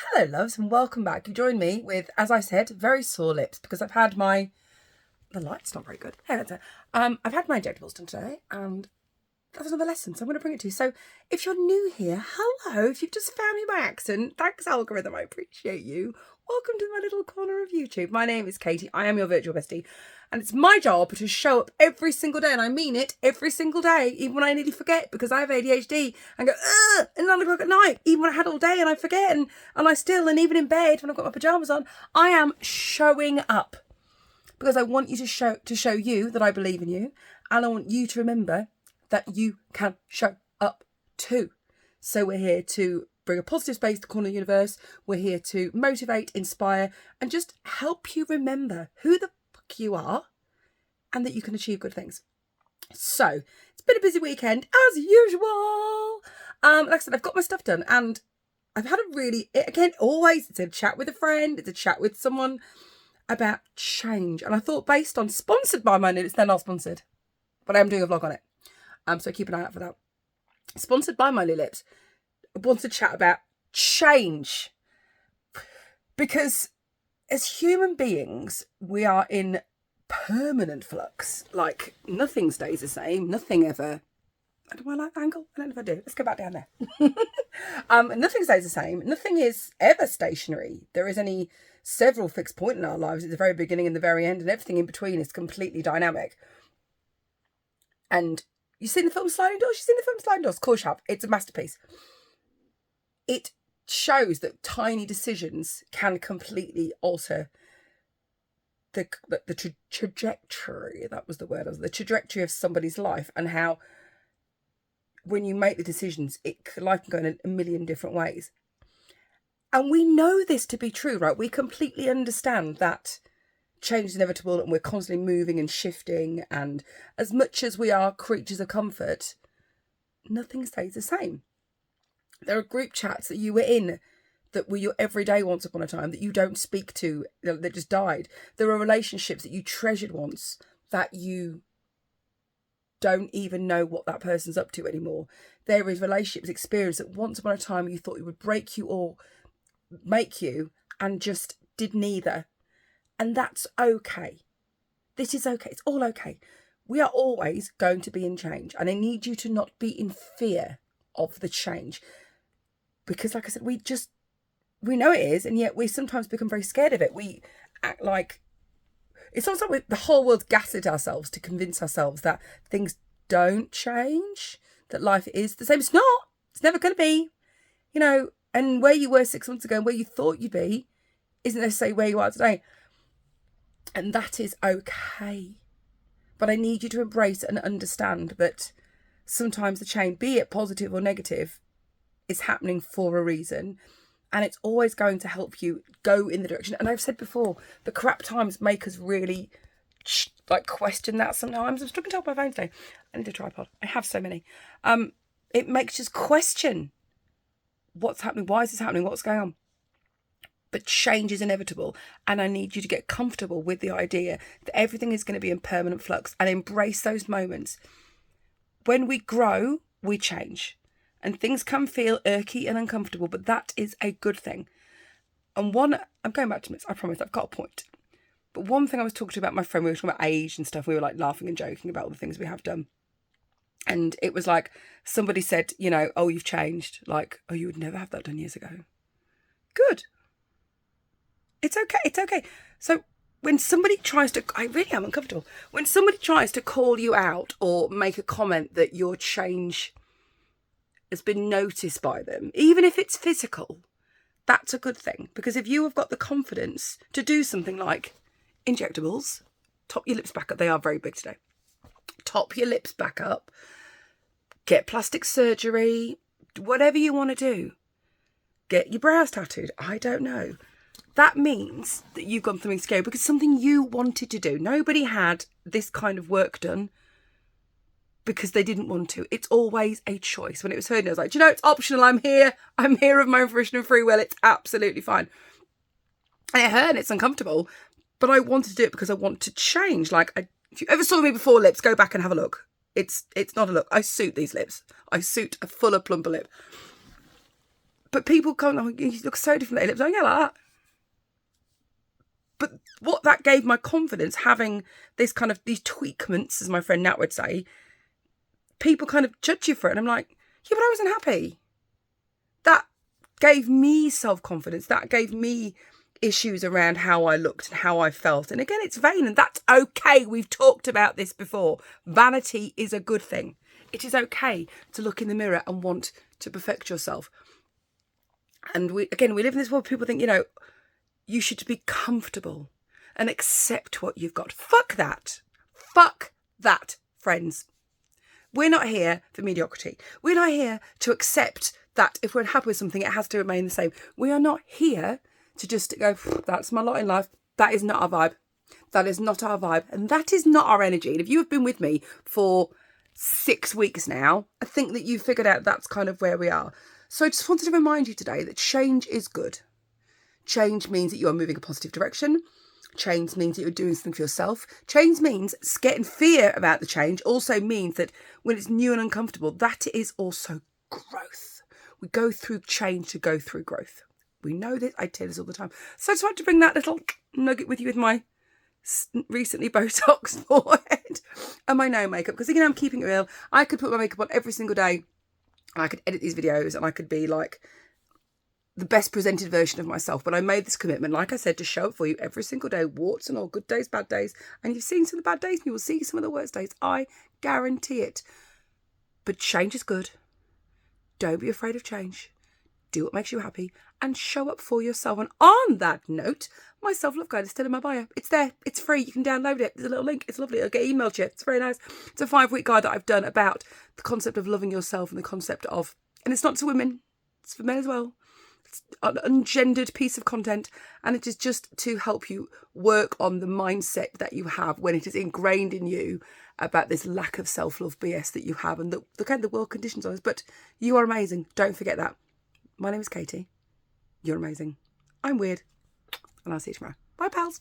Hello loves and welcome back. You join me with, as I said, very sore lips because I've had the light's not very good. Hey, that's it. I've had my injectables done today and that's another lesson, so I'm going to bring it to you. So if you're new here, hello. If you've just found me by accident, thanks algorithm, I appreciate you. Welcome to my little corner of YouTube. My name is Katie, I am your virtual bestie, and it's my job to show up every single day, and I mean it, every single day, even when I nearly forget because I have ADHD and go, at 9 o'clock at night, even when I had all day and I forget, and even in bed when I've got my pyjamas on, I am showing up because I want you to show you that I believe in you, and I want you to remember that you can show up too. So we're here to bring a positive space to the corner of the universe. We're here to motivate, inspire, and just help you remember who the fuck you are and that you can achieve good things. So it's been a busy weekend as usual. Like I said, I've got my stuff done and I've had it's a chat with a friend, it's a chat with someone about change. And I thought, based on sponsored by my it's they're not sponsored, but I am doing a vlog on it. So keep an eye out for that. Sponsored by My Lips. I want to chat about change. Because as human beings, we are in permanent flux. Like, nothing stays the same. Nothing ever... Do I like the angle? I don't know if I do. Let's go back down there. Nothing stays the same. Nothing is ever stationary. There is only several fixed points in our lives at the very beginning and the very end, and everything in between is completely dynamic. And you've seen the film Sliding Doors? You've seen the film Sliding Doors? Of course you have. It's a masterpiece. It shows that tiny decisions can completely alter the trajectory. That was the word. The trajectory of somebody's life, and how when you make the decisions, life can go in a million different ways. And we know this to be true, right? We completely understand that change is inevitable and we're constantly moving and shifting, and as much as we are creatures of comfort, nothing stays the same. There are group chats that you were in that were your everyday once upon a time that you don't speak to, that just died. There are relationships that you treasured once that you don't even know what that person's up to anymore. There is relationships experience that once upon a time you thought it would break you or make you, and just did neither. And that's okay. This is okay. It's all okay. We are always going to be in change. And I need you to not be in fear of the change. Because like I said, we know it is. And yet we sometimes become very scared of it. We act like, it's almost like the whole world's gaslit ourselves to convince ourselves that things don't change. That life is the same. It's not. It's never going to be. And where you were 6 months ago and where you thought you'd be isn't necessarily where you are today. And that is okay. But I need you to embrace and understand that sometimes the change, be it positive or negative, is happening for a reason. And it's always going to help you go in the direction. And I've said before, the crap times make us really question that sometimes. I'm struggling to hold my phone today. I need a tripod. I have so many. It makes us question what's happening. Why is this happening? What's going on? But change is inevitable, and I need you to get comfortable with the idea that everything is going to be in permanent flux, and embrace those moments. When we grow, we change, and things can feel irky and uncomfortable, but that is a good thing. And I'm going back to this, I promise, I've got a point. But one thing I was talking to about my friend, we were talking about age and stuff, we were like laughing and joking about all the things we have done. And it was like, somebody said, oh, you've changed. Like, oh, you would never have that done years ago. Good. It's okay. It's okay. So when somebody tries to, I really am uncomfortable. When somebody tries to call you out or make a comment that your change has been noticed by them, even if it's physical, that's a good thing. Because if you have got the confidence to do something like injectables, top your lips back up. They are very big today. Top your lips back up. Get plastic surgery. Whatever you want to do. Get your brows tattooed. I don't know. That means that you've gone something scary because something you wanted to do. Nobody had this kind of work done because they didn't want to. It's always a choice. When it was heard, I was like, it's optional. I'm here of my own fruition and free will. It's absolutely fine. And it hurt and it's uncomfortable, but I wanted to do it because I want to change. If you ever saw me before lips, go back and have a look. It's not a look. I suit these lips. I suit a fuller, plumper lip. But people come, oh, you look so different. Lips, don't get like that. But what that gave my confidence, having this kind of, these tweakments, as my friend Nat would say, people kind of judge you for it. And I'm like, yeah, but I wasn't happy. That gave me self-confidence. That gave me issues around how I looked and how I felt. And again, it's vain, and that's okay. We've talked about this before. Vanity is a good thing. It is okay to look in the mirror and want to perfect yourself. And we live in this world, people think, you should be comfortable and accept what you've got. Fuck that. Fuck that, friends. We're not here for mediocrity. We're not here to accept that if we're unhappy with something, it has to remain the same. We are not here to just go, that's my lot in life. That is not our vibe. That is not our vibe. And that is not our energy. And if you have been with me for 6 weeks now, I think that you've figured out that's kind of where we are. So I just wanted to remind you today that change is good. Change means that you are moving a positive direction. Change means that you're doing something for yourself. Change means getting fear about the change also means that when it's new and uncomfortable, that is also growth. We go through change to go through growth. We know this. I tell this all the time. So I just wanted to bring that little nugget with you with my recently Botox forehead and my no makeup. Because again, I'm keeping it real. I could put my makeup on every single day. I could edit these videos and I could be like the best presented version of myself. But I made this commitment, like I said, to show up for you every single day, warts and all, good days, bad days. And you've seen some of the bad days and you will see some of the worst days. I guarantee it. But change is good. Don't be afraid of change. Do what makes you happy and show up for yourself. And on that note, my self-love guide is still in my bio. It's there. It's free. You can download it. There's a little link. It's lovely. It'll get emailed to you. It's very nice. It's a 5-week guide that I've done about the concept of loving yourself and the concept of, and it's not to women, it's for men as well. It's an ungendered piece of content, and it is just to help you work on the mindset that you have when it is ingrained in you about this lack of self-love BS that you have and the kind of the world conditions on us. But you are amazing. Don't forget that. My name is Katie. You're amazing. I'm weird. And I'll see you tomorrow. Bye, pals.